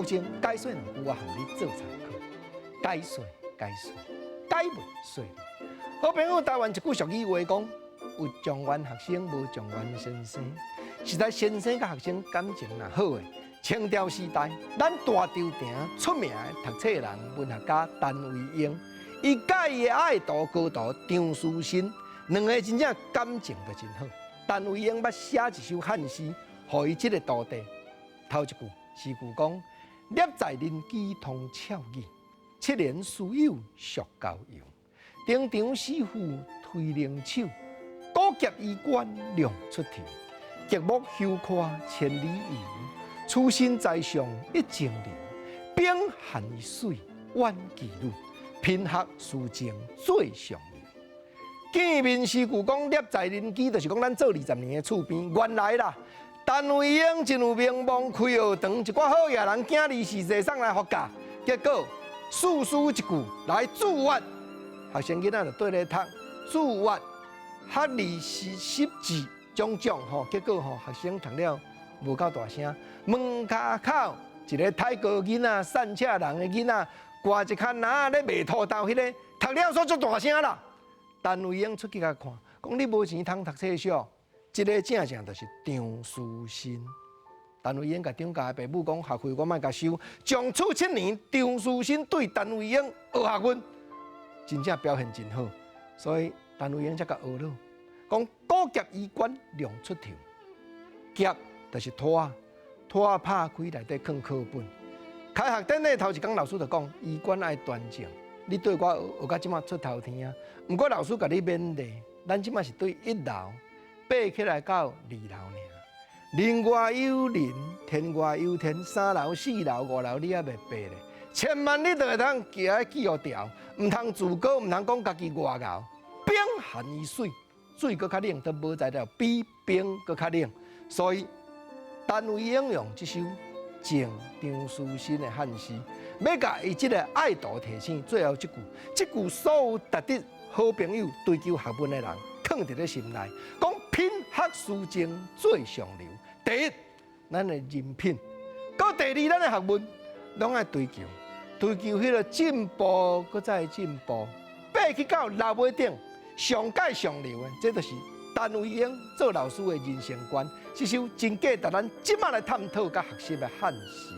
证解说两句，我和你做参考。解说，解袂说。好朋友，台湾一句俗语话讲：有状元学生，无状元先生。实在先生甲学生感情若好诶，清朝时代，咱大朝廷出名诶读册人、文学家陈维英，伊甲伊诶爱徒高徒张书新，两个真正感情就真好。陈维英捌写一首汉诗，互伊即个徒弟。头一句诗句讲：立在人机通巧语，7年书友续交游。丁场师傅推灵手，古劫衣冠亮出头。极目休夸千里游，此身在上一江流。冰寒一水万几路，品学书情最上流。见面诗句讲立在人机，就是讲咱做20年的厝边。原来啦，陈维英真有名望，开学堂一寡好野人囝儿是坐上来发教，结果四书一句来注阅，学生囡仔就对咧读注阅，学20字。种种吼，结果吼学生读了无够大声，门骹口一个太高囡仔、散车人的囡仔，挂一卡拿咧卖土豆，迄个读了煞足大声啦。陈维英出去甲看，讲你无钱通读册小，这个正正就是张书新。陈维英甲张家的父母讲，学费我莫甲收，从此7年，张书新对陈维英学学问，真正表现真好，所以陈维英才甲学了。讲古劫衣冠亮出头，劫就是拖，拖拍开内底放课本。开学典礼头一讲，老师就讲衣冠爱端正，你对我学到即马出头天啊。毋过老师甲你勉励，咱即马是对1楼爬起来到2楼尔。人外有人，天外有天，3楼、4楼、5楼你还袂爬咧。千万你都会当记爱记学条，毋通自高，毋通讲家己外敖。冰寒于水。水搁较冷，都无材料比冰搁较冷，所以陈维英用这首敬张书新的汉诗，要甲伊即个爱徒提醒最后这句所有值得好朋友追求学问的人，藏伫咧心内，讲品学书情最上流。第一，咱的人品；搁第二，咱的学问，拢爱追求迄个进步，搁再进步，爬去到楼尾顶。上界上流的，这就是陈维英做老师的人生观。这首真价值咱即马来探讨甲学习的汉诗。